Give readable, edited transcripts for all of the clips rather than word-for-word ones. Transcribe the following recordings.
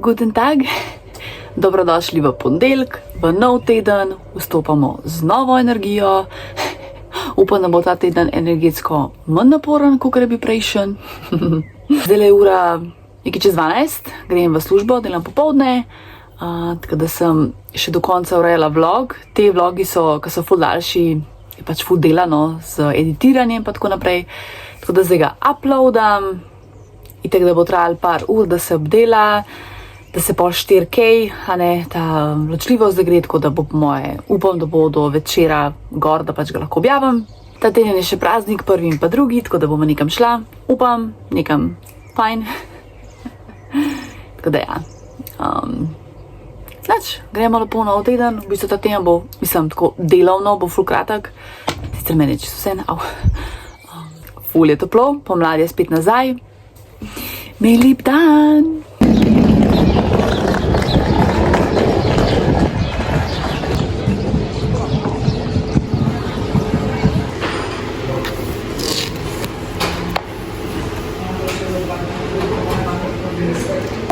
Guten Tag, dobrodošli v ponedeljek, v nov teden, vstopamo z novo energijo. Upam, da bo ta teden energetsko manj naporen, kot je bil prejšen. Zdaj je ura nekaj čez 12, grem v službo, delam popoldne, tako da sem še do konca urejala vlog. Te vlogi so, ki so ful daljši, je pač ful delano z editiranjem in tako naprej. Tako da zdaj ga uploadam, itek da bo trajalo par ur, da se obdela, da se pol 4K, a ne, ta ločljivost, da gre, tako da bo po moje, upam, da bo do večera gor, da pač ga lahko objavim. Ta teden je še praznik, prvi in pa drugi, tako da bomo nekam šla, upam, nekam fajn. Tako da ja. Gremo lepo nov teden, v bistvu ta teden bo, mislim, tako delovno, bo ful kratek, sicer meni čisto vse, ful je toplo, pomlad je spet nazaj. Imej lep dan!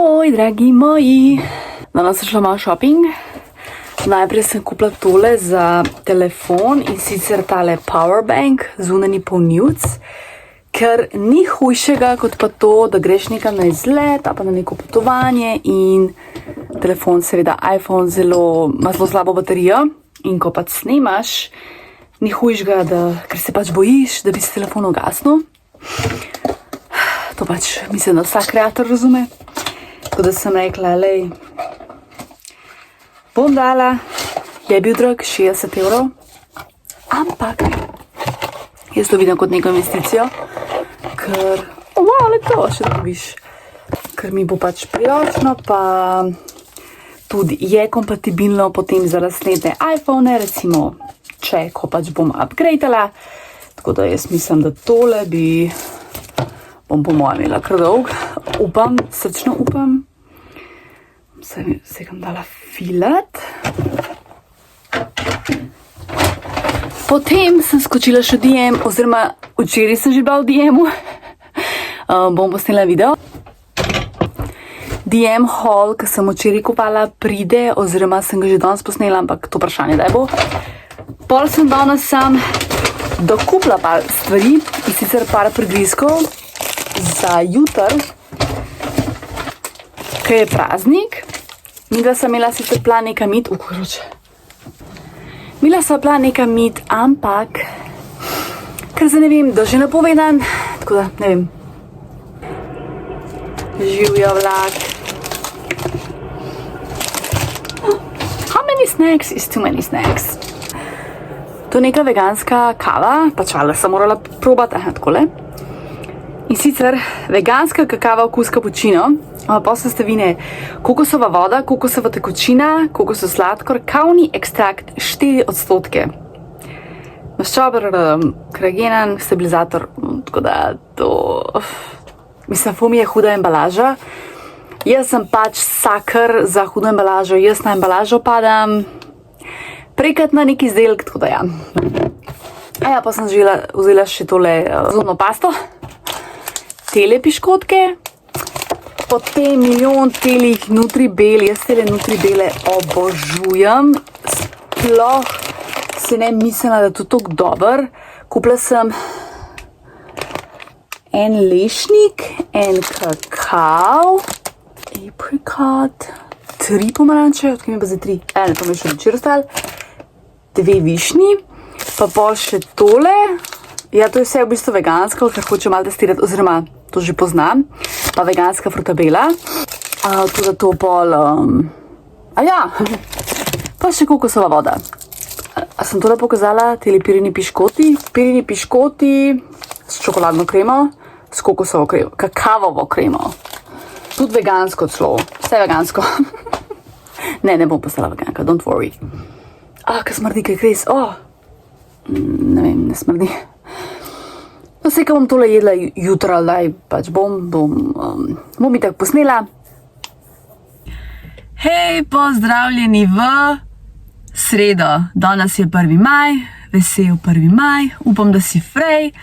Oj, dragi moji! Danes sem šla malo shopping. Najprej sem kupila tole za telefon in sicer tale powerbank, zunanji polnilc, ker ni hujšega kot pa to, da greš nekam na izlet, pa na neko potovanje in telefon, seveda iPhone, ima zelo slabo baterijo in ko pač snemaš, ni hujšega, ker se pač bojiš, da bi se telefon ugasnil. To pač mislim, da vsak kreator razume. Tako da sem rekla, lej, bom dala, je bil drag, 60 €, ampak jaz to vidim kot neko investicijo, ker, le to še dobiš, ker mi bo pač priročno, pa tudi je kompatibilno potem za naslednje iPhone, recimo, ko pač bom upgradeala, tako da jaz mislim, da tole bom po mojem imela kar dolg, upam, srčno upam, se ga dala filat. Potem sem skočila še v DM, oziroma včeraj sem že bila v DM-u, bom posnela video. DM haul, ki sem včeraj kupala, pride, oziroma sem ga že danes posnela, ampak to vprašanje daj bo. Pol sem danes dokupila par stvari, in sicer par prigrizkov za jutr, ki je praznik. Midva sem imela sicer plan nekam iti, Mila sva plan nekam iti, ampak, ker zdaj ne vem, da že napovedan, tako da ne vem. Živjo vlak. How many snacks is too many snacks? To je neka veganska kava, pač valjda sem morala probati, takole. In sicer veganska kakava okus cappuccino, pa sestavine kokosova voda, kokosova tekočina, kokosov sladkor, kavni ekstrakt 4%. Maščober, kragenen, stabilizator, tako da to... Mislim, ful mi je huda embalaža. Jaz sem pač sakr za hudo embalažo, jaz na embalažo padam prekrat na neki izdelek, tako da ja. Pa sem vzela še tole zobno pasto, tele piškotke, potem milijon telih Nutribel, jaz tele Nutribele obožujem, sploh se ne mislila, da je to tako dober. Kupila sem en lešnik, en kakav, apricot, 3 pomaranče, odkaj mi pa za 3, ne, to mi je še večer ostal, 2 višnji, pa pol še tole, ja, to je vse v bistvu vegansko, ker hočem malo testirati, oziroma to že poznam, pa veganska frutabela, tudi to pol, pa še kokosova voda. A sem tole pokazala, teli pirini piškoti s čokoladno kremo, s kokosovo kremo, kakavovo kremo, tudi vegansko celo, vse vegansko. Ne bom postala veganka, don't worry. Kaj smrdi, kaj res, ne vem, ne smrdi. Vse, ko bom tole jedla jutra, pač bom itak posnela. Hej, pozdravljeni v sredo. Danes je 1. maj, vesel 1. maj, upam, da si frej,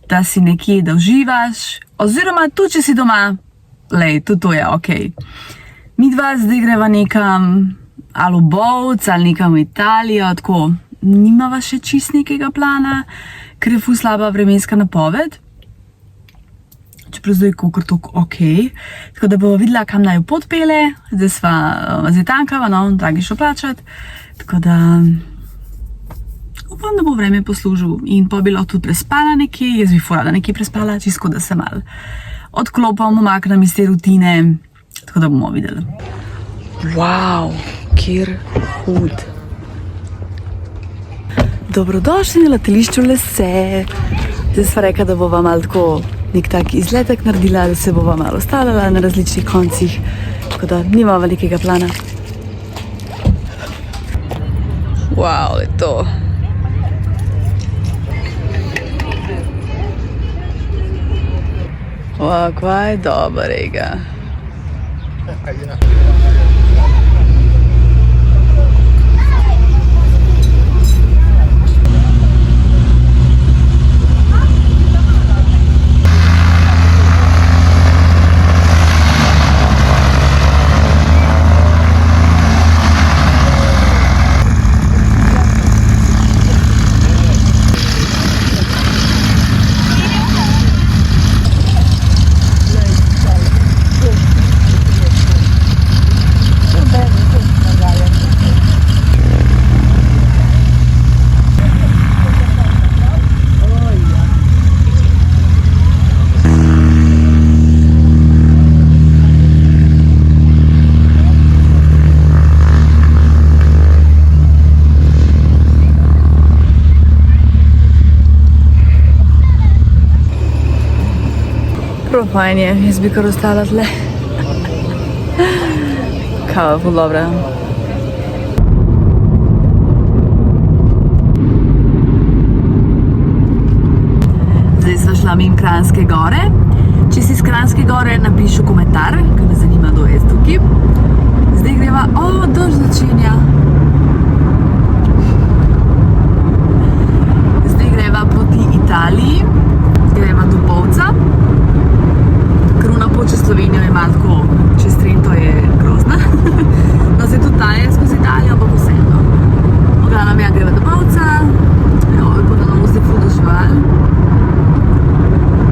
da si nekje, da uživaš, oziroma tudi, če si doma, tudi to je okej. Mi dva zdaj greva nekam ali v Bovc ali nekam v Italijo, tako nimava še čist nekega plana, ker je ful slaba vremenska napoved. Čeprav zdaj je kakor toliko okej. Tako da bova videla, kam naj jo pot pele. Zdaj sva tankava, no, dragi šel plačat. Tako da upam, da bo vreme poslužil in pa bi lahko tudi prespala nekje. Jaz bi ful rada nekje prespala, čisto da se mal odklopam, umaknem iz te rutine. Tako da bomo videli. Wow, kjer hud. Dobrodošli na letališču Lese. Zdaj sva rekla, da bova malo tako nek tak izletek naredila, da se bova malo ostavljala na različnih koncih, tako da nima velikega plana. Wow, je to. Wow, kva je dobrega. Fajn je, jaz bi kar ostala tle. Kava je ful dobra. Zdaj sva šla mimo Kranjske gore. Če si iz Kranjske gore, napiši komentar, ker me zanima, kdo je tukaj. Zdaj greva, dež začenja. Zdaj greva proti Italiji, greva do Bovca. Čez Slovenijo je malo tako, čez Trento je grozna. No, zdaj tudi ta je skozi Italijo, ampak vseeno. Oglavnom ja greva do Bovca, lepo na novo zdaj ful dožival.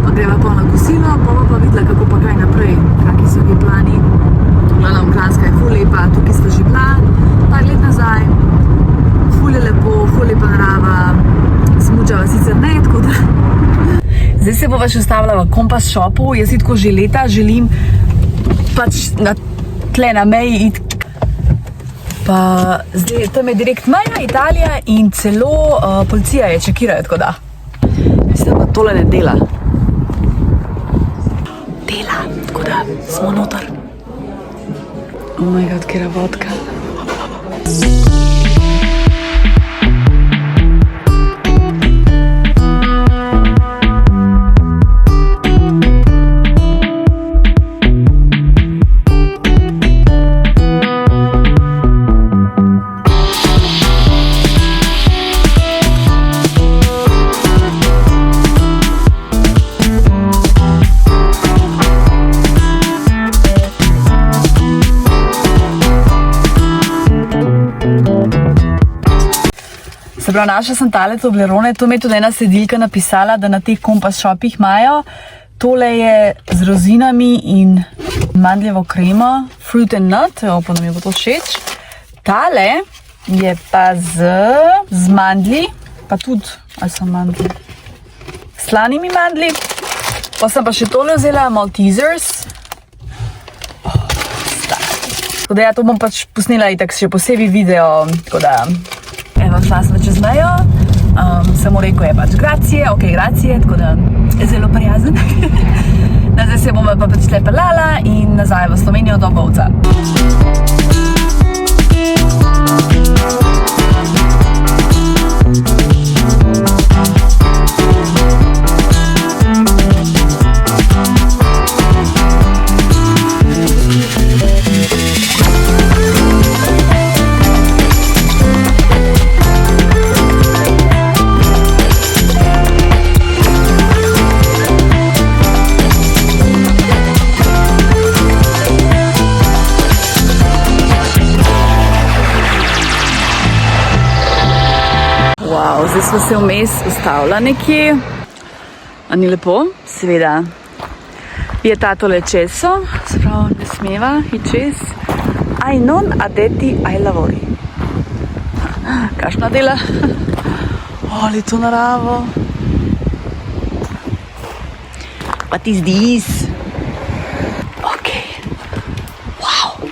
Pa greva pa na kosilo, pa videla, kako pa kaj naprej, kakvi so ti plani. Oglavnom, Kranjska je ful lepa, tukaj sta že bila, par let nazaj. Ful je lepo, ful lepa narava, smučava sicer ne, tako da. Zdaj se bova še ustavila v Kompas shopu, jaz si tako že leta želim pač tle na meji iti. Pa zdaj tam je direkt meja, Italija in celo policija je čekirajo, tako da. Mislim, da tole ne dela. Dela, tako da smo noter. Oh my god, kjera vodka. Se pravi, našla sem tale Toblerone, to mi je tudi ena sledilka napisala, da na teh Kompas shopih imajo. Tole je z rozinami in mandljevo kremo, fruit and nut, pa da mi bo to všeč. Tale je pa z mandlji, pa tudi, ali so mandlji, slanimi mandlji. Pa sem pa še tole vzela, Maltesers. Tako da ja, to bom pač posnela itak še posebej video, tako da... Evo, šla sva čez mejo, samo rekel je pač gracije, gracije, tako da je zelo prijazen. Zdaj se bomo pa pač tle peljala in nazaj v Slovenijo do Bovca. Wow, zdaj smo se vmes ustavila nekje. A ni lepo? Seveda. Je tatole česo, se pravi, ne smeva iti čez. Ai non addetti ai lavori. Kakšna dela? Ali to naravo? What is this? Ok. Wow.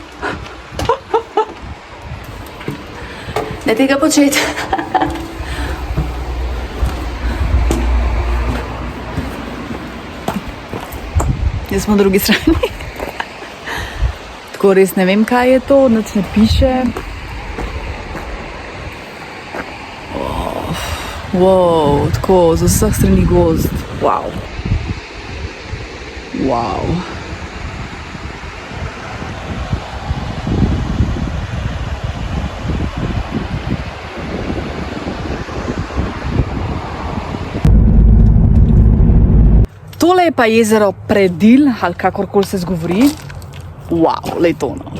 Ne tega početi. Jaz smo na drugi strani. Tako res ne vem, kaj je to, nič ne piše. Wow, tako, z vseh strani gozd. Wow. Wow. Tole je pa jezero Predil, ali kakorkoli se zgovori. Wow, lej to no.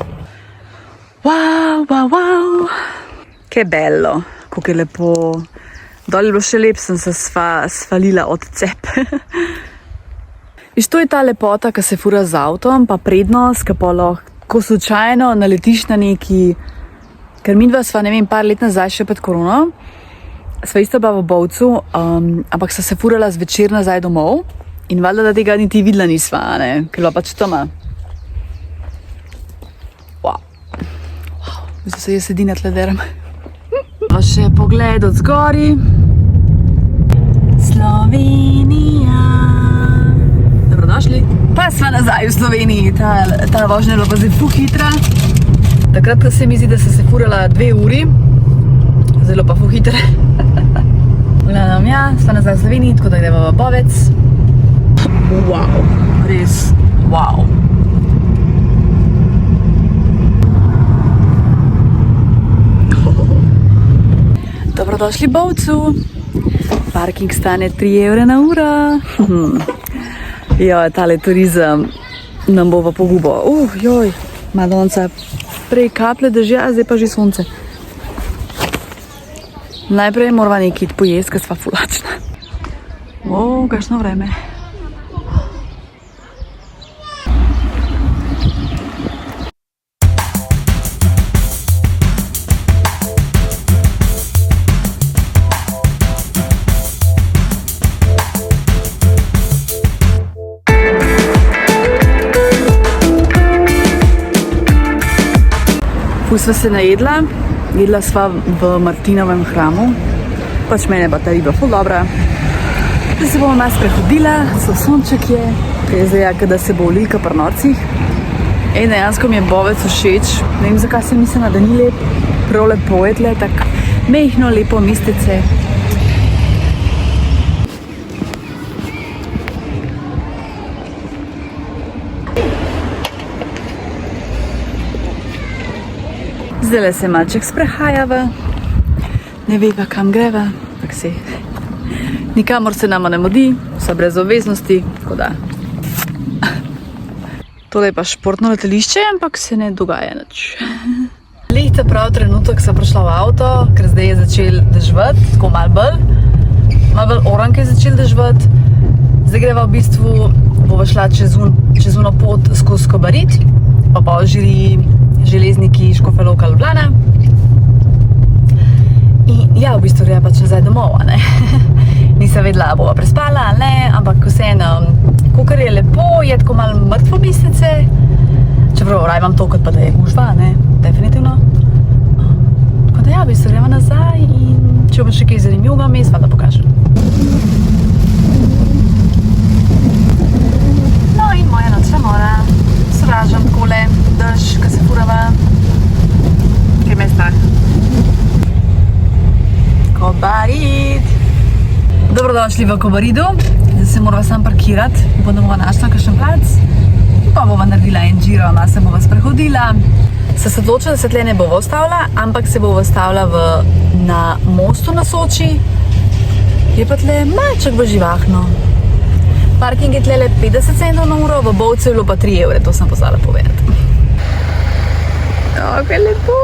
Wow, wow, wow. Che bello, kako je lepo. Dol je bilo še lep, sem se svalila od cep. Viš, to je ta lepota, ki se fura z avtom, pa prednost, ki pa lahko slučajno naletiš na neki, ker midva sva, ne vem, par let nazaj še pred korono, sva isto bila v Bovcu, ampak sva se furala zvečer nazaj domov in valjda, da tega niti videla nisva, ne, ker bila pač tama. Wow. Zdaj se jaz edina tle deram. Pa še pogled od zgori. Slovenija. Dobrodošli. Pa sva nazaj v Sloveniji. Ta vožnja je bila pa zdaj ful hitra. Takrat, ko se mi zdi, da se furala 2 uri. Zelo pa ful hitra. Gledam, ja, sva nazaj v Sloveniji, tako da gremo v Bovec. Wow, res, wow. Dobrodošli Bovcu. Parking stane 3 evre na uro. Jo, tale turizem nam bo v pogubo. Joj, madonca. Prej kaplje dežja, zdaj pa že sonce. Najprej morava nekaj pojesti, ker sva fulačna. Kakšno vreme. Sva se najedla, jedla sva v Martinovem hramu, pač mene pa ta riba ful dobra. Zdaj se bomo malo sprehodila, so sonček je, kaj je zdaj, da se bo ulilka pri norcih. Dejansko mi je Bovec všeč, ne vem zakaj sem mislila, da ni lep, prav lepo je tle, tako mehno, lepo mestece. Zdaj se malček sprehajava, ne veva, kam greva, tako se nikamor se nama ne modi, so brez obveznosti, tako da. Tole je pa športno letališče, ampak se ne dogaja nič. Lih ta prav trenutek sem prišla v avto, ker zdaj je začel dežvati, tako malo bolj oranke je začel dežvati. Zdaj greva v bistvu, bova šla čez uno pot skozi Kobarid, pa Alžiri, Železniki, Škofja Loka, Ljubljana. In ja, v bistvu greva pač nazaj domov, ne. Nisem vedela, bova prespala ali ne, ampak vseeno, kakor je lepo, je tako malo mrtvo mestece. Čeprav raj imam to, kot pa da je gužva, ne, definitivno. Tako da ja, v bistvu greva nazaj in če bo še kaj zanimivega mest, pa da pokažem. No in moja nočna mora. Sražam takole, dež, ko se furava. Kaj me je strah? Kobarid. Dobrodošli v Kobaridu. Zdaj se morava sam parkirati, upam, da bova našla kakšen plac. Pa bova naredila en giro, malo se bova sprehodila. Se odločila, da se tle ne bova ustavila, ampak se bova ustavila na mostu na Soči. Je pa tle malček bo živahno. Parking je tle 50 centov na uro, v Bovcu je bilo pa 3 evre, to sem pozvala povedati. Kaj lepo!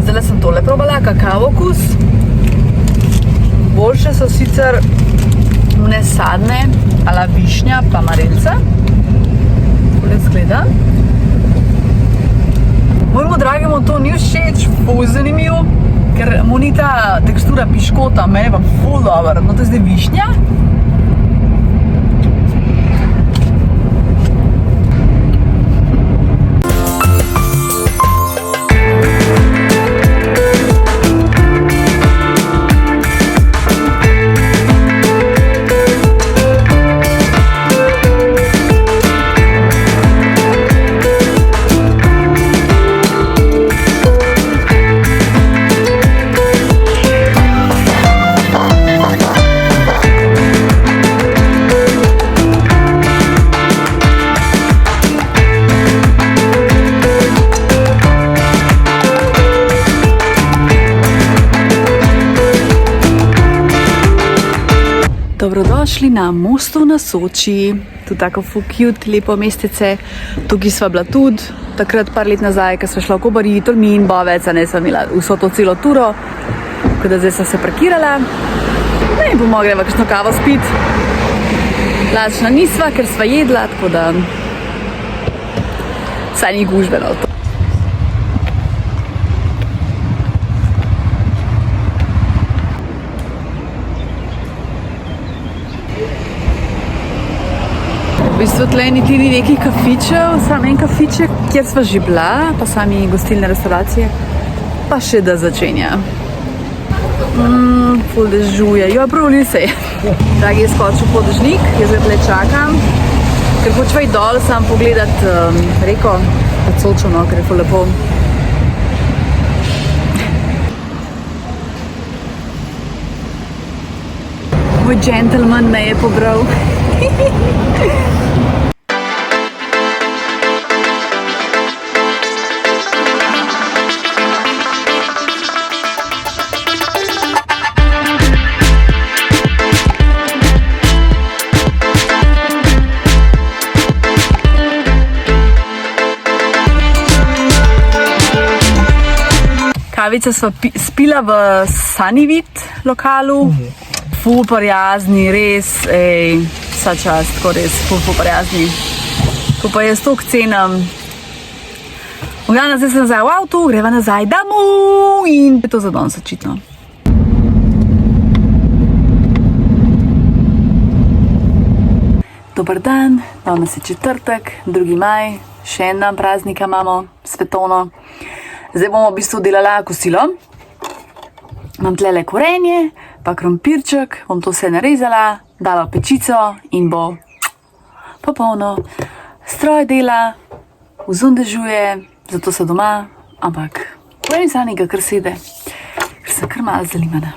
Zdaj sem tole probala, kakao okus. Najboljše so sicer une sadne, ala višnja pa marelca. Tole zgleda. Mojemu dragemu to ni všeč, ful zanimiv, ker mu ni ta tekstura piškota, meni pa ful dober. No, to je zdaj višnja. Dobrodošli na mostu na Soči. Tu tako ful cute, lepo mestece. Tukaj sva bila tudi takrat par let nazaj, ko sva šla v Kobari, Tolmin, Bovec, a ne sva imela vso to celo turo. Tako da zdaj sva se parkirala. No in bomo greva kakšno kavo spit. Lačna nisva, ker sva jedla, tako da saj ni gužbeno. V bistvu tle niti ni nekih kafičev, samo en kafiček, kjer sva že bila, pa sami gostilne restauracije, pa še da začenja. Ful dežuje, jo prav se je. Dragi je skočil po dežnik, jaz ga tle čakam, ker hočva iti dol, sam pogledat reko, pod Sočo, no, ker je ful lepo. Moj gentleman me je pobral. Kavico sva spila v Sunnyvit lokalu. Ful prijazni, res, vsa čast, tako res, ful prijazni. To pa jaz toliko cenim. V glavnem, zdaj sem nazaj v avtu, greva nazaj domov in je to za danes očitno. Dober dan, danes je četrtek, 2. maj, še en dan praznika imamo, svetovno. Zdaj bomo v bistvu delala kosilo. Imam tlele korenje, pa krompirček, bom to vse narezala, dala v pečico in bo popolno. Stroj dela, vzun dežuje, zato so doma, ampak po eni strani ga kar sede, ker sem kar malo zalimana.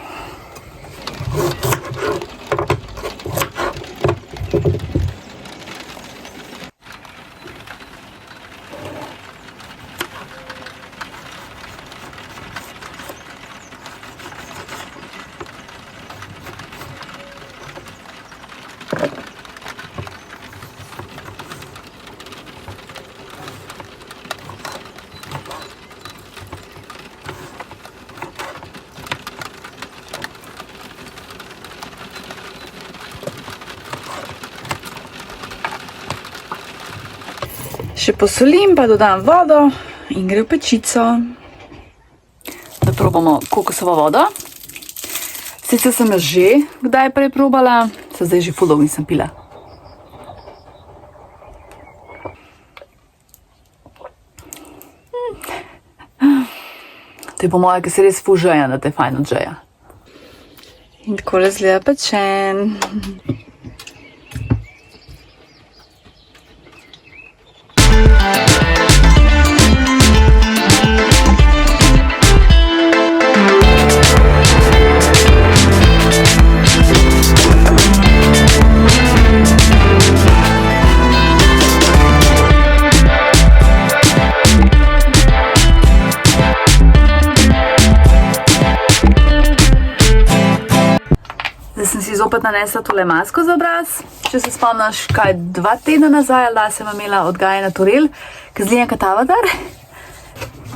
Še posolim, pa dodam vodo in gre v pečico. Da probamo kokosovo vodo. Sicer sem jo že kdaj prej probala, se zdaj že ful dolgo nisem pila. To je po moje, ker se res ful žeja, da te fajn odžeja. In takole zgleda pečen. Zopet nanesla tole masko za obraz. Če se spomniš, kaj 2 tedna nazaj, da sem imela odgajena Torel, ki zlijem katavadar.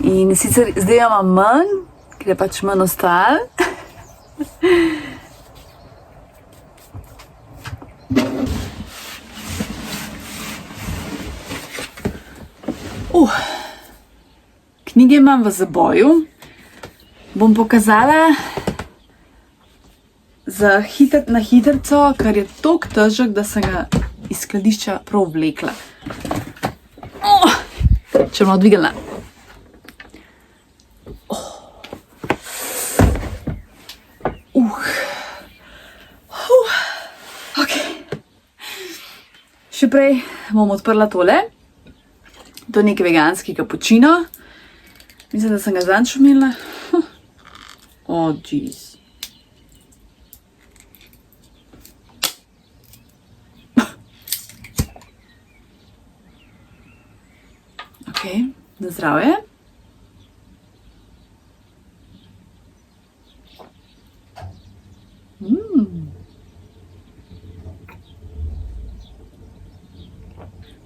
In sicer zdaj imam manj, ker je pač manj ostal. Knjige imam v zaboju. Bom pokazala na hitrico, ker je toliko težek, da sem ga iz skladišča prav vlekla. Če bom odvignila. Še prej bom odprla tole. To je nek veganski kapučino. Mislim, da sem ga zadnjič umila. Jeez. Ok, na zdravje.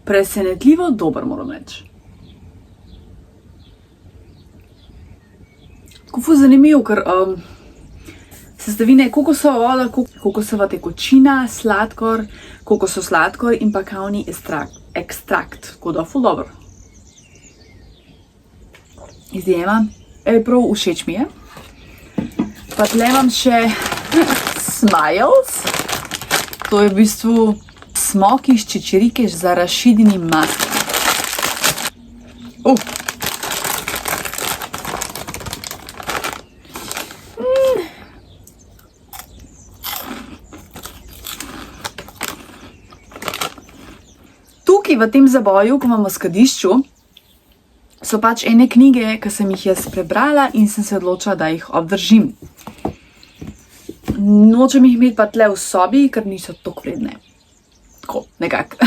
Presenetljivo dober, moram reči. Tako ful zanimiv, ker sestavine je kokosova voda, kokosova tekočina, sladkor, kokosov sladkor in pa kavni ekstrakt. Tako da ful dobro. Izjema. Prav všeč mi je. Pa tle imam še Smiles. To je v bistvu smoki iz čičerike za razširjeni maslo. Tukaj v tem zaboju, ko imam v skladišču, so pač ene knjige, ki sem jih jaz prebrala in sem se odločila, da jih obdržim. Nočem jih imeti pa tle v sobi, ker niso toliko vredne. Tako, nekako.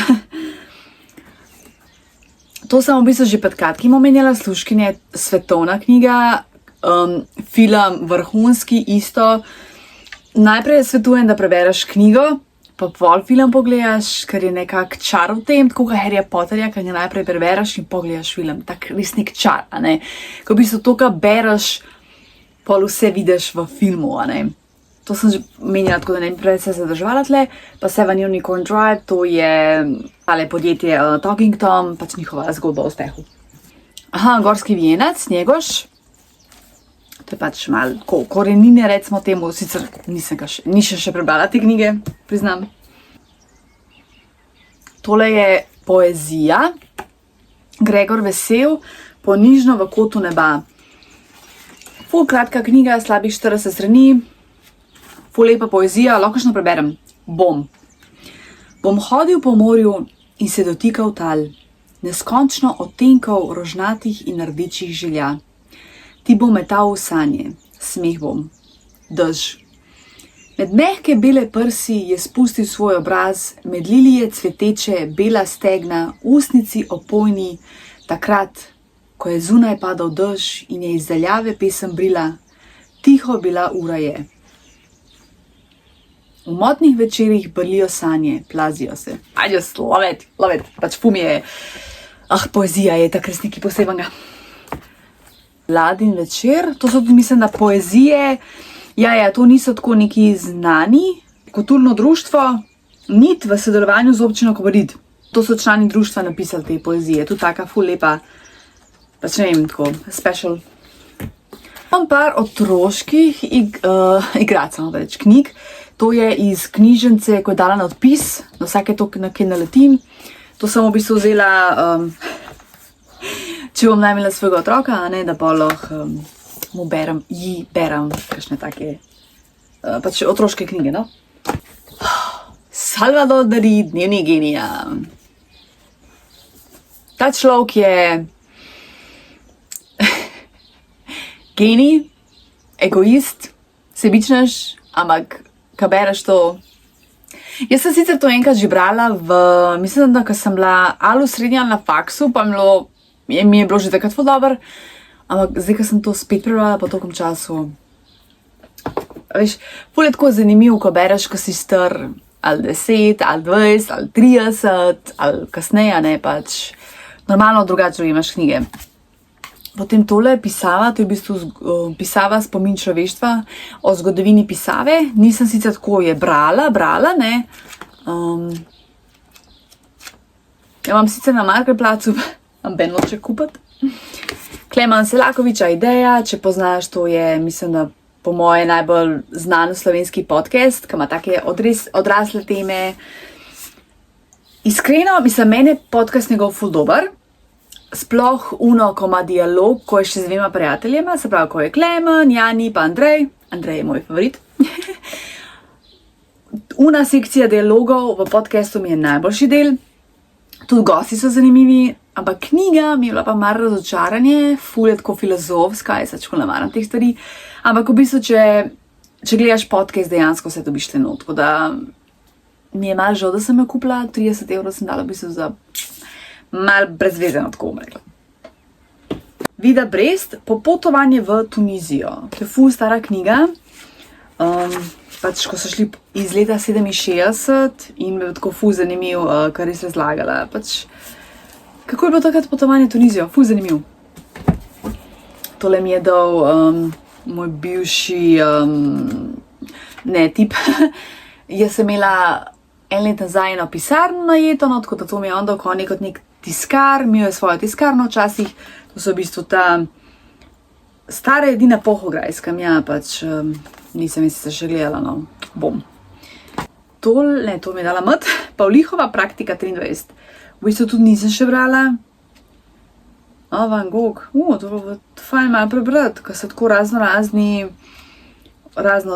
To sem v bistvu že pred kratkim omenjala, Služkinje, svetovna knjiga, film vrhunski isto. Najprej svetujem, da prebereš knjigo, pa pol film pogledaš, ker je nekak čar v tem, tako kot Harryja Potterja, ker ga najprej prebereš in pogledaš film. Tak res nek čar, a ne. Ko v bistvu to, kar bereš, pol vse vidiš v filmu, a ne. To sem že menjala, tako da ne bi preveč se zadrževala tle. Pa Seven Unicorn Drive, to je tale podjetje Talking Tom, pač njihova zgodba o uspehu. Aha, Gorski vijenec, Njegoš. To je pač malo korenine, recimo temu, sicer nisem še prebrala te knjige, priznam. Tole je poezija. Gregor Vesel, Ponižno v kotu neba. Ful kratka knjiga, slabih 40 strani. Ful lepa poezija, lahko še preberem. Bom hodil po morju in se dotikal tal, neskončno odtenkov rožnatih in rdečih želja. Ti bom metal v sanje, smeh bom, dež. Med mehke bele prsi je spustil svoj obraz, med lilije cveteče, bela stegna, ustnici opojni, takrat, ko je zunaj padal dež in je iz daljave pesem brila, tiho bila ura je. V motnih večerih brlijo sanje, plazijo se. I just love it. Pač ful mi je, poezija je tak res nekaj posebenega. Ladin večer, to so tudi, mislim, da poezije, to niso tako neki znani. Kulturno društvo NIT v sodelovanju z občino Kobarid. To so člani društva napisali te poezije, tudi taka ful lepa, pač ne vem, tako special. Imam par otroških igracev, knjig. To je iz knjižnice, ko je dala na odpis, na vsake to, na kaj naletim. To sem v bistvu vzela, če bom najmela svojega otroka, a ne, da pa lahko mu berem, kakšne take, pač otroške knjige, no. Salvador Dali, Dnevnik genija. Ta človek je genij, egoist, sebičnež, ampak ko bereš to. Jaz sem sicer to enkrat že brala mislim, da ko sem bila ali v srednji ali na faksu, pa mi je bilo že takrat ful dobro, ampak zdaj, ko sem to spet prebrala po tolkem času, veš, ful je tako zanimiv, ko bereš, ko si star ali 10, ali 20, ali 30, ali kasneje, ne, pač normalno drugače imaš knjige. Potem tole pisava, to je v bistvu pisava Spomin človeštva o zgodovini pisave. Nisem sicer tako je brala, ne. Ja, imam sicer na Marketplacu, amben noče kupiti. Klemen Selakoviča Ideja, če poznaš, to je, mislim, da po moje najbolj znan slovenski podcast, ki ima take odrasle teme. Iskreno, mislim, mene podcast njegov ful dober. Sploh ko ima dialog, ko je še z dvema prijateljema, se pravi, ko je Klemen, Jani pa Andrej. Andrej je moj favorit. Sekcija dialogov v podcastu mi je najboljši del. Tudi gosti so zanimivi, ampak knjiga mi je bila pa mar razočaranje, ful je tako filozofska, jaz sačko ne maram teh stvari. Ampak v bistvu, če gledaš podcast, dejansko se dobiš tle not. Tako da mi je malo žal, da sem jo kupila, 30 € sem dala v bistvu za malo brezvezeno, tako bom rekla. Vida Brest, Popotovanje v Tunizijo. To je ful stara knjiga. Ko so šli iz leta 67 in me je tako ful zanimiv, kar res razlagala. Kako je bilo takrat potovanje v Tunizijo? Ful zanimiv. Tole mi je dal moj bivši tip. Jaz sem imela en let nazaj eno pisarno najeto, tako da to mi je on dal kot nek tiskar, imel je svojo tiskarno včasih. To so v bistvu ta stara edina Pohograjska, nisem se še gledala, no, bom. To mi je dala mat, Pavlihova Praktika 23. V bistvu tudi nisem še brala. Van Gogh, to bo fajn malo prebrati, ker so tako razne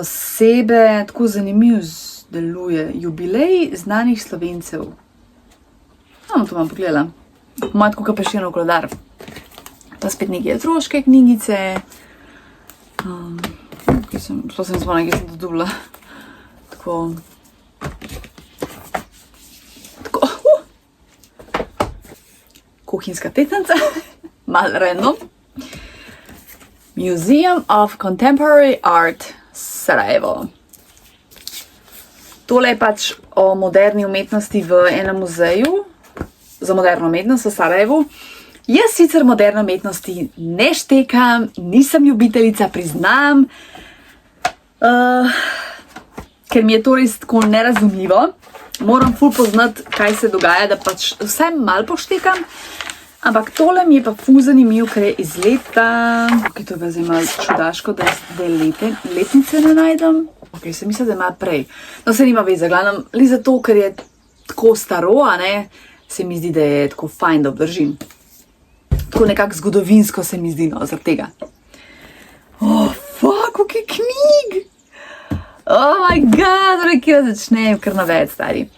osebe, tako zanimiv deluje. Jubilej znanih Slovencev. To bom pogledala. Ima tako kot Prešernov koledar. Pa spet neke otroške knjigice. Sploh sem spomnila, kje sem to dobila. Tako. Kuhinjska tetanca. Malo random. Museum of Contemporary Art Sarajevo. Tole je o moderni umetnosti v enem muzeju za moderno umetnost v Sarajevu. Jaz sicer moderne umetnosti ne štekam, nisem ljubiteljica, priznam, ker mi je to res tako nerazumljivo. Moram ful poznati, kaj se dogaja, da vsaj malo poštekam. Ampak tole mi je pa ful zanimiv, ker je iz leta... to je pa zdaj malo čudaško, da letnice ne najdem. Se mislim, da ima prej. No, se nima veze, glavnem, li zato, ker je tako staro, se mi zdi, da je tako fajn, da obdržim. Tako nekako zgodovinsko se mi zdi, zaradi tega. Koliko je knjig! Oh my god, kje začnem, kar naved, stari.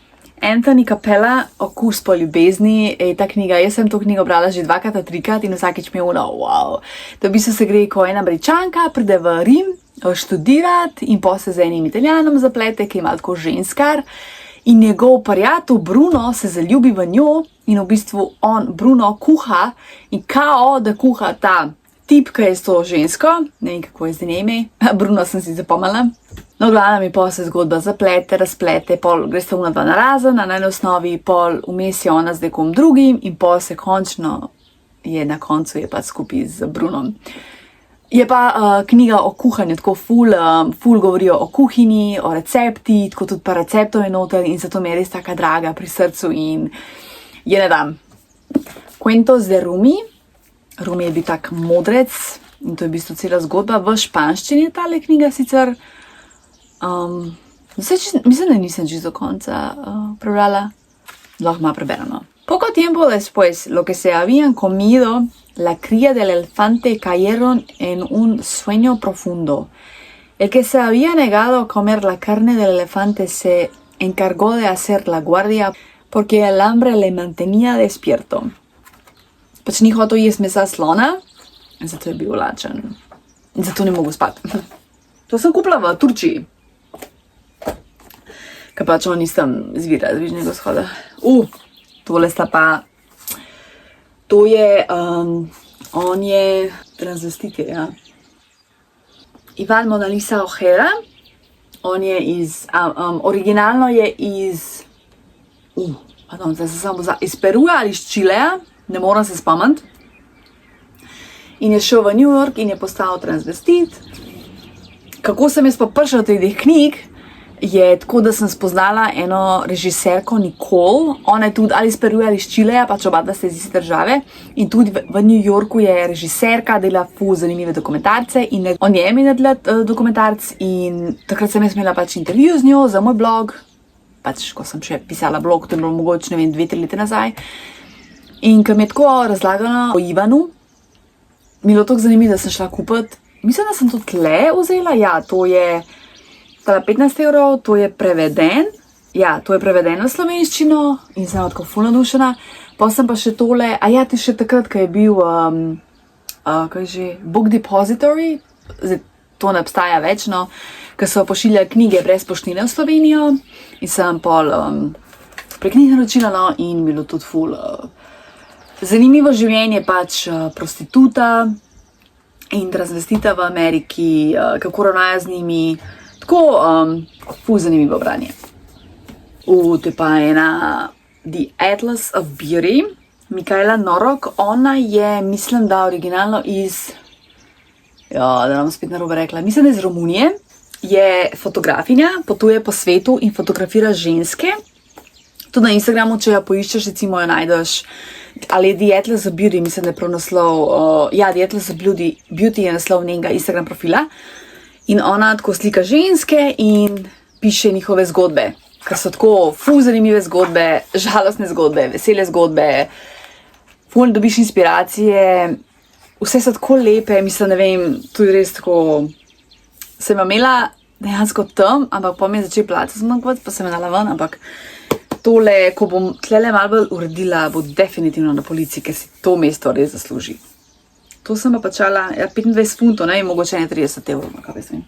Anthony Capella, Okus po ljubezni, je ta knjiga, jaz sem to knjigo brala že 2 ali 3 in vsakič mi je wow. To v bistvu se gre, ko ena Američanka pride v Rim študirati in se z enim Italijanom zaplete, ki ima tako ženskar. In njegov prijatelj Bruno se zaljubi v njo in v bistvu Bruno kuha in da kuha ta tip, ki je s to žensko. Ne vem, kako je zdaj ime. Bruno sem si zapomnila. No, glavno mi se zgodba zaplete, razplete, pol gre sta una dva narazen, na eni osnovi pol vmes je ona z nekom drugim in pol se končno na koncu je skupaj z Brunom. Je pa knjiga o kuhanju, tako ful govorijo o kuhinji, o recepti, tako tudi pa receptov je noter in zato mi je res taka draga pri srcu in je ne dam. Cuentos de Rumi. Rumi je bil tak modrec in to je v bistvu cela zgodba. V španščini je tale knjiga sicer. Mislim, da nisem čisto do konca prebrala. Lahko malo preberano. Poco tiempo después, lo que se habían comido, la cría del elefante cayeron en un sueño profundo. El que se había negado a comer la carne del elefante se encargó de hacer la guardia porque el hambre le mantenía despierto. Ni hotel jesti mesa slona, zato je bil lačen. In zato ne mogu spati. To sem kupila v Turčiji. Kaj on nisem zvira z Bližnjega vzhoda. Tole sta pa... To je... on je transvestitelj, ja. Ivan Mona Lisa Ojeda. On je iz... originalno je iz... iz Peruja ali iz Čileja. Ne moram se spomniti. In je šel v New York in je postal transvestit. Kako sem jaz pa prišla do teh knjig? je tako, da sem spoznala eno režiserko Nicole, ona je tudi ali iz Peruja ali iz Čileja, pač oba dva ste iz iste države in tudi v New Yorku je režiserka, dela ful zanimive dokumentarce in o njem je naredila dokumentarc in takrat sem jaz imela pač intervju z njo za moj blog, pač ko sem še pisala blog, to je bilo mogoče, ne vem, 2-3 leta nazaj in ko mi je tako razlagala o Ivanu, mi je bilo tako zanimivo, da sem šla kupiti, mislim, da sem to tle vzela, ja, to je 15 €, to je preveden, ja, to je preveden v slovenščino in sem tako ful navdušena. Pa sem pa še tole, a ja, ti še takrat, ko je bil, kaj že, Book Depository, zdaj to ne obstaja več, no, ko so pošiljali knjige brez poštnine v Slovenijo in sem pol prek njih naročila, no, in mi je bilo tudi ful zanimivo življenje pač prostituta in razvestita v Ameriki, kako ravnajo z njimi. Tako, ful zanimivo branje. To je pa ena The Atlas of Beauty, Mikaela Norok. Ona je, mislim, da originalno iz, da nam spet narobe rekla, mislim, da iz Romunije. Je fotografinja, potuje po svetu in fotografira ženske. Tudi na Instagramu, če jo poiščeš, recimo jo najdeš, ali The Atlas of Beauty, mislim, da je prav naslov, ja, The Atlas of Beauty je naslov njenega Instagram profila. In ona tako slika ženske in piše njihove zgodbe, ker so tako ful zanimive zgodbe, žalostne zgodbe, vesele zgodbe, ful dobiš inspiracije, vse so tako lepe, mislim, ne vem, tudi res tako, sem imela dejansko tam, ampak pa mi je začel plačati zmanjkovati, pa sem je dala ven, ampak tole, ko bom tlele malo bolj uredila, bo definitivno na policiji, ker si to mesto res zasluži. To sem pa plačala 25 funtov, ne, mogoče 30 €, kaj veš vem.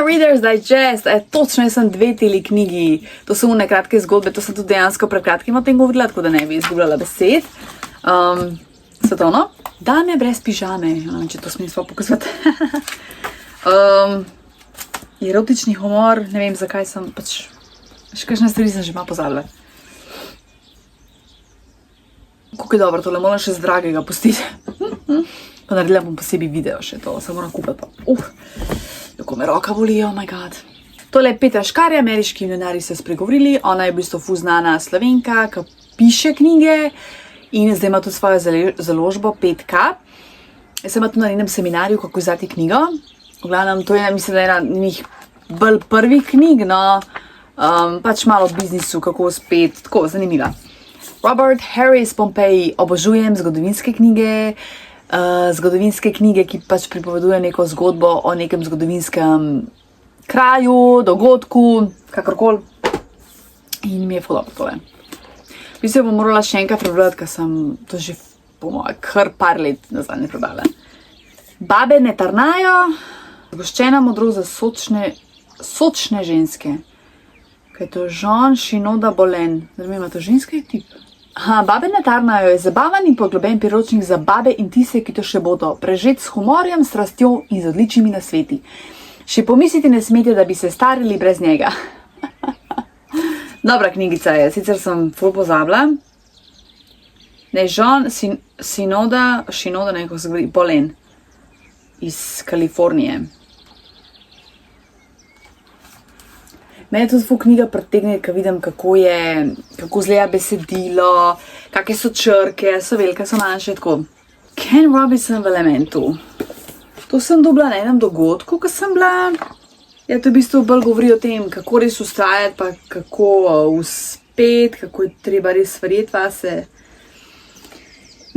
Reader's Digest, točno jaz sem 2 teli knjigi, to so one kratke zgodbe, to sem tudi dejansko pred kratkim o tem govorila, tako da ne bi izgubljala besed. Svetovno, dame brez pižame, ne vem, če to smem sva pokazati. Erotični humor, ne vem, zakaj sem pač, še kakšne stvari sem že malo pozabila. Kako je dobro, tole moram še z dragega pustiti. Pa naredila bom posebej video še to, samo moram kupiti pa. Kako me roka boli, oh my god. Tole je Petra Škarja, ameriški milijonarji so spregovorili, ona je v bistvu ful znana Slovenka, ki piše knjige in zdaj ima tudi svojo založbo 5K. Jaz sem tudi na enem seminarju, kako izdati knjigo. V glavnem, to je, mislim, da ena njih bolj prvih knjig, no, pač malo o biznisu, kako spet, tako zanimiva. Robert Harris Pompeji, obožujem zgodovinske knjige, ki pač pripoveduje neko zgodbo o nekem zgodovinskem kraju, dogodku, kakorkoli. In mi je ful dobro tole. Mislim, bom morala še enkrat prebrati, ker sem to že po moje kar par let nazaj ne prebrala. Babe ne tarnajo, zgoščena modrost za sočne ženske. Kaj je to? Jean Shinoda Bolen. Zdaj ima to ženski tip. Babe ne tarnajo je zabaven in poglobljen priročnik za babe in tiste, ki to še bodo, prežet s humorjem, strastjo in z odličnimi nasveti. Še pomisliti ne smete, da bi se starili brez njega. Dobra knjigica je, sicer sem ful pozabila. Ne, Jean Shinoda, ne, kako se govori, Bolen iz Kalifornije. Mene tudi ful knjiga pritegne, ko vidim, kako izgleda besedilo, kakšne so črke, so velike, so manjše, tako. Ken Robinson v Elementu. To sem dobila na enem dogodku, ko sem bila. Ja, to v bistvu bolj govori o tem, kako res ustrajati, pa kako uspeti, kako je treba res verjeti vase.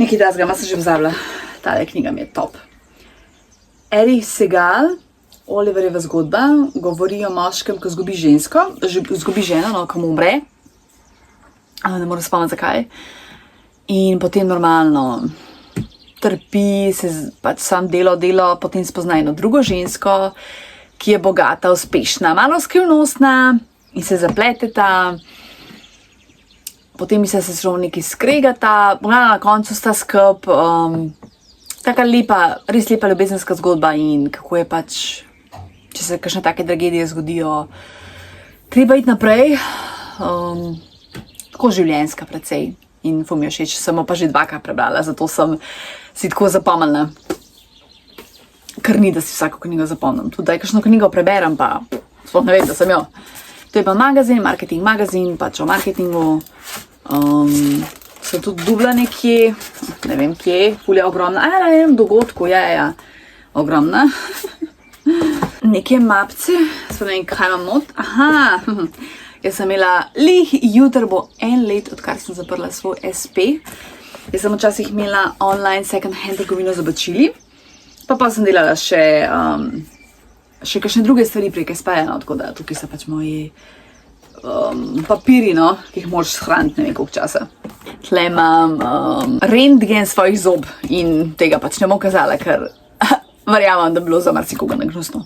Nekaj tasga, malo sem že pozabila. Tale knjiga mi je top. Erich Segal, Oliverjeva zgodba, govori o moškem, ki zgubi ženo, no, ko mu umre. Ne moram spomniti, zakaj. In potem normalno trpi, se pač sam delo, potem spozna eno drugo žensko, ki je bogata, uspešna, malo skrivnostna in se zapleteta. Potem se nekaj skregata, na koncu sta skup. Taka lepa, res lepa ljubezenska zgodba in kako je pač, če se kakšne take tragedije zgodijo, treba iti naprej, tako življenjska precej in ful mi je všeč, sem pa že 2-krat prebrala, zato sem si tako zapomnila, ker ni, da si vsako knjigo zapomnim, tudi da kakšno knjigo preberem, pa sploh ne vem, da sem jo. To je pa magazin, magazin, pač o marketingu. Sem tudi dubla nekje, ne vem kje, ful je ogromna. Ne vem, dogodku, ja, ogromna. Neke mapce, ne vem, kaj imam not. Aha, jaz sem imela jutr bo 1 let, odkar sem zaprla svoj SP. Jaz sem včasih imela online second hand trgovino z oblačili, pa sem delala še kakšne druge stvari prek SP-ja, tako da tukaj so pač moji papiri, no, ki jih moraš shraniti ne vem koliko časa. Tle imam rentgen svojih zob in tega pač ne bom kazala, ker verjamem, da bi bilo za marsikoga negnusno.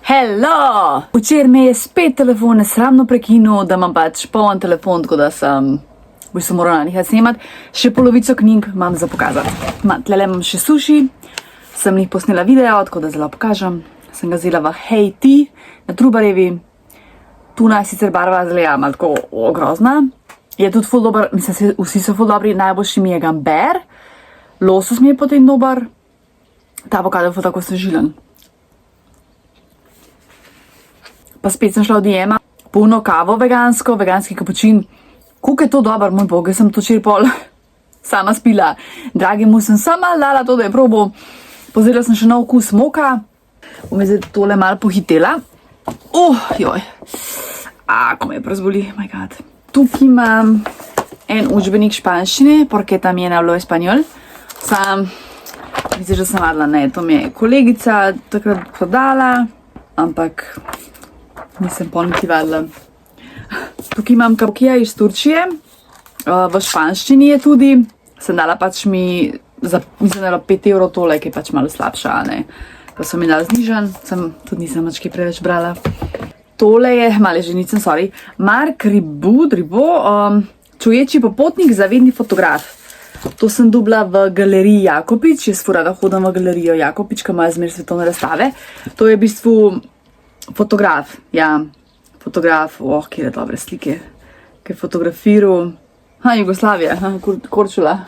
Hello! Včeraj me je spet telefon nesramno prekinil, da imam pač poln telefon, tako da sem v bistvu morala nehati snemati. Še polovico knjig imam za pokazati. Tlele imam še suši, sem jih posnela video, tako da zelo pokažem. Sem ga vzela v Haiti na Trubarjevi. Tuna je sicer barva zleja, malo tako grozna. Je tudi ful dober, mislim, vsi so ful dobri, najboljši mi je gamber. Losos mi je potem dober. Ta avokado je ful tako svežilen. Pa spet sem šla v Dijema, polno kavo vegansko, veganski kapučin. Koliko je to dober, moj bog, jaz sem to včeraj pol sama spila. Dragi mu sem sama dala to, da je probal. Pozrela sem še nov okus moka. Bom zdaj tole malo pohitela. Joj. Ko me prezboli, my god. Tukaj imam en učbenik španščine, porque también hablo español. Mislim, že sem vadila, ne, to mi je kolegica takrat prodala, ampak nisem pol niti vadila. Tukaj imam kapukija iz Turčije, v španščini je tudi, sem dala pač mislim, da 5 evrov tole, ki je pač malo slabša, ne. Pa so mi dala znižan, tudi nisem mački preveč brala. Tole je, male ženicem, sorry, Mark Ribot, čuječi popotnik, zavedni fotograf. To sem dobila v galeriji Jakopič, jaz furada hodim v galerijo Jakopič, ki ima zmer svetovne razstave. To je v bistvu fotograf, ja, fotograf, kjere dobre slike, ki je fotografiral, Jugoslavija, Korčula,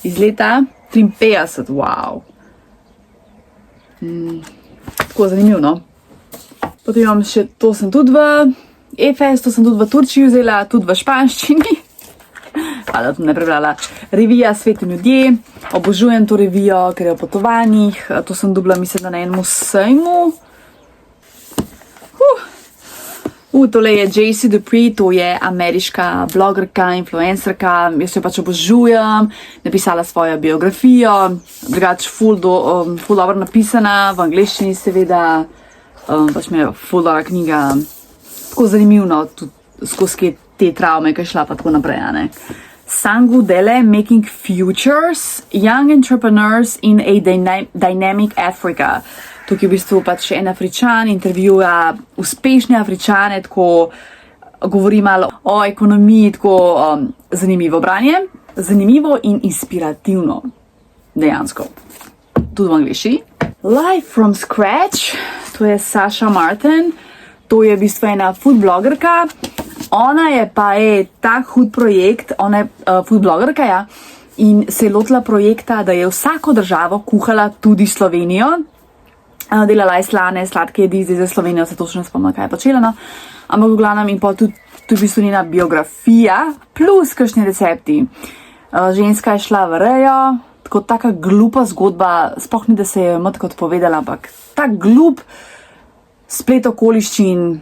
iz leta 53, wow. Tako zanimivo, no. Potem imam še, to sem tudi v Efes, to sem tudi v Turčiji vzela, tudi v španščini. Hvala, tudi ne prebrala. Revija Sveti ljudje, obožujem to revijo, ker je o potovanjih, to sem dobila, mislim, da na enem sejmu. Tole je J.C. Dupree, to je ameriška blogerka, influencerka, jaz jo pač obožujem, napisala svojo biografijo, drugač ful dobro napisana, v angleščini seveda, pač mi je ful dobra knjiga, tako zanimivno, tudi skozi te travme, ki je šla pa tako naprej, ne. Sangu Dele, Making Futures, Young Entrepreneurs in a Dynamic Africa. Tukaj v bistvu pač en Afričan intervjuja uspešne Afričane, tako govori malo o ekonomiji, tako zanimivo branje, zanimivo in inspirativno, dejansko. Tudi v angliščini. Life from Scratch, to je Sasha Martin, to je v bistvu ena food blogerka. Ona je pa tak hud projekt, ona je food blogerka, ja, in se je lotila projekta, da je vsako državo kuhala tudi Slovenijo. Delala je slane, sladke jedi, zdaj za Slovenijo se točno ne spomnim, kaj je počela, no. Ampak v glavnem in pa tudi v bistvu njena biografija, plus kakšni recepti. Ženska je šla v rejo, tako taka glupa zgodba, sploh ni, da se je mat kot povedala, ampak tak glup splet okoliščin,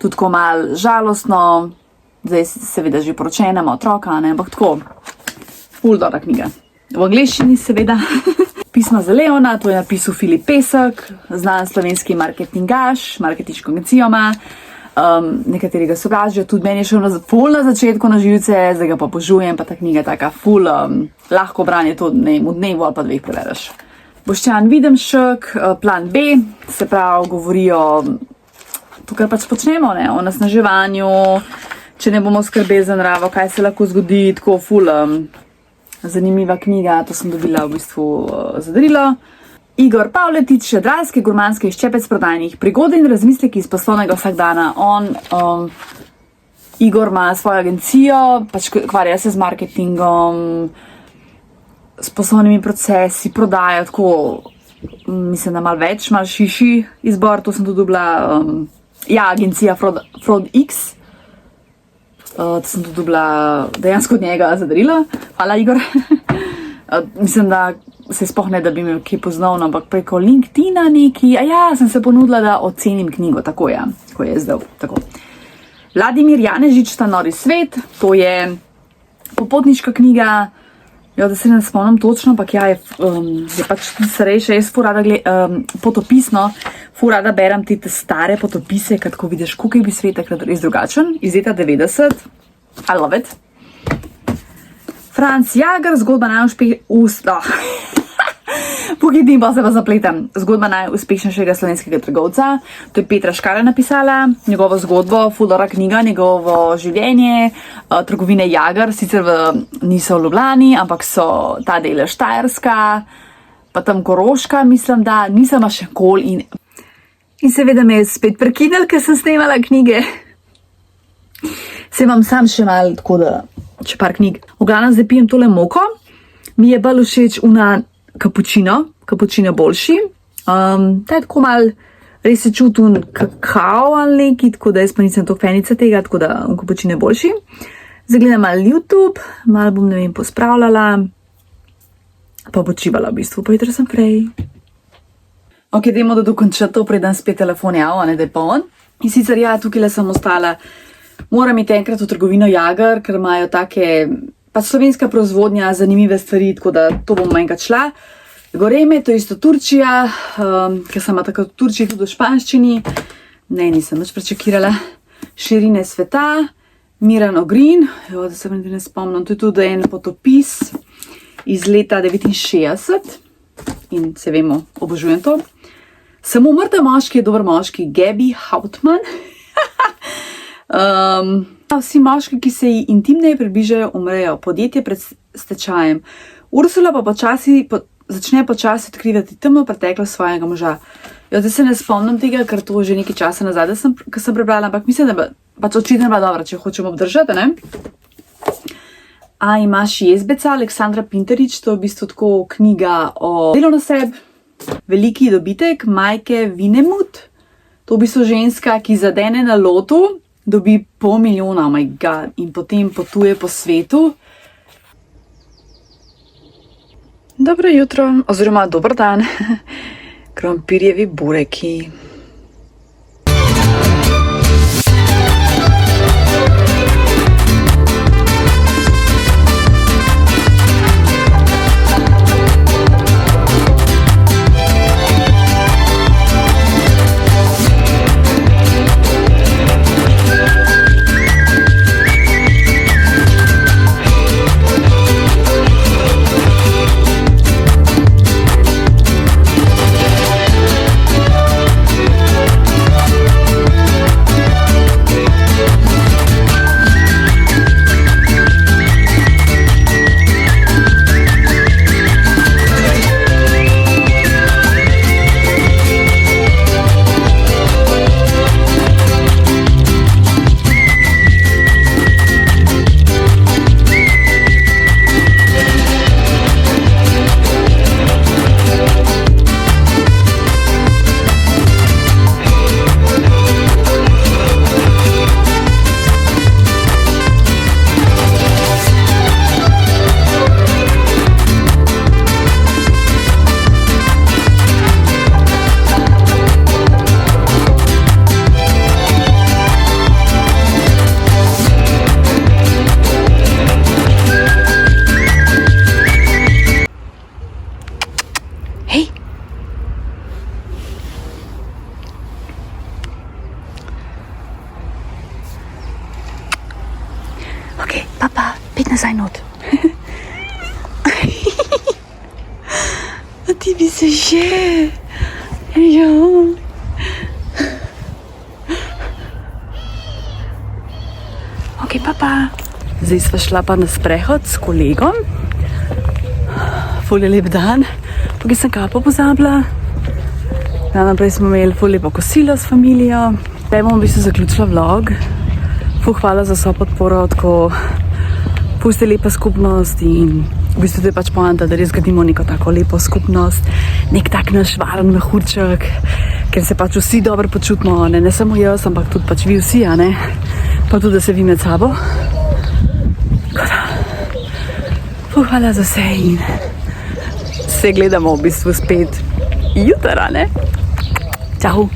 tudi tako malo žalostno, zdaj seveda že poročena, ima otroka, ne, ampak tako, ful dobra knjiga. V angleščini seveda. Pisma za Leona, to je napisal Filip Pesek, znan slovenski marketingaš, marketinško agencijo ima, nekateri ga sovražijo, tudi meni je šel ful na začetku na živce, zdaj ga pa obožujem, pa ta knjiga je taka ful, lahko branje to v dnevu ali pa 2 prebereš. Boštjan Videmšek, plan B, se pravi, govorijo to, kar pač počnemo, ne, o nasnaževanju, če ne bomo skrbeli za naravo, kaj se lahko zgodi, tako ful, zanimiva knjiga, to sem dobila v bistvu za darilo. Igor Pavletič, jadralske, gurmanske ščepec prodajnih prigod in razmisleki iz poslovnega vsakdana. Igor ima svojo agencijo, pač ukvarja se z marketingom, s poslovnimi procesi, prodajo, tako, mislim, da malo več, malo širši izbor. To sem tudi dobila, agencija FraudX. To sem tudi dobila dejansko od njega za darilo. Hvala, Igor. Mislim, da se sploh ne, da bi me kaj poznal, ampak preko LinkedIna neki. Sem se ponudila, da ocenim knjigo, tako je, ko je zdaj, tako. Vladimir Janežič, Ta nori svet, to je popotniška knjiga, da se ne spomnim točno, ampak je pač starejša, jaz potopisno, rada berem te stare potopise, kad ko vidiš, kako bi svet takrat res drugačen, iz leta 90, I love it. Franc Jager, zgodba Pohitim, pa se pa zapletem. Zgodba najuspešnejšega slovenskega trgovca. To je Petra Škala napisala, njegovo zgodbo, fulora knjiga, njegovo življenje, trgovine Jager, sicer niso v Ljubljani, ampak so ta del Štajerska, pa tam Koroška, mislim, da nisem še kol in seveda me je spet prekinil, ker sem snemala knjige. Se imam sam še malo, tako da, če par knjig. V glavnem zdaj pijem tole moko, mi je bolj všeč kapučino boljši. Ta je tako mal, res se čutim kakao ali neki, tako da jaz pa nisem toliko fenica tega, tako da kapučino je boljši. Zdaj gledam malo YouTube, malo bom, ne vem, pospravljala, pa počivala v bistvu, pa jutro sem prej. Ok, dajmo, da dokončam to, preden spet telefon javlja, ne da je poln. In sicer tukaj sem ostala, moram iti enkrat v trgovino Jager, ker imajo take, pa slovenska proizvodnja, zanimive stvari, tako da to bom enkrat šla. Goreme, to je isto Turčija, ker sem tako v Turčiji tudi v španščini. Ne, nisem več prečekirala. Širine sveta, Miran Ogrin, da se ne spomnim, to je tudi en potopis iz leta 69 in se vemo, obožujem to. Samo mrtev moški je dober moški, Gabi Hauptmann. Vsi moški, ki se ji intimneje približajo, umrejo, podjetje pred stečajem. Ursula pa začne počasi odkrivati temno preteklost svojega moža. Zdaj se ne spomnim tega, ker to že nekaj časa nazaj, ko sem prebrala, ampak mislim, da pač očitno bila dobra, če hočemo obdržati, ne? Imaš Jezbeca, Aleksandra Pinterič, to je v bistvu tako knjiga o delu na sebi. Veliki dobitek, Majke Vinemut, to je v bistvu ženska, ki zadene na lotu, dobi 500 000, oh my god, in potem potuje po svetu. Dobro jutro, oziroma dober dan, krompirjevi bureki. Papa, pet nazaj not. Ti bi se že. Ja. Ok, papa. Zdaj sva šla pa na sprehod s kolegom. Ful je lep dan. Tukaj sem kapo pozabila. Naprej smo imeli ful lepo kosilo s familijo. Zdaj bom v bistvu zaključila vlog. Ful hvala za vso podporo, tako ful ste lepa skupnost in v bistvu to je pač poanta, da res gradimo neko tako lepo skupnost, nek tak naš varen mehurček, ker se pač vsi dobro počutimo, ne samo jaz, ampak tudi pač vi vsi, a ne, pa tudi, da se vi med sabo. Hvala za vse in se gledamo v bistvu spet jutra, ne? Čau!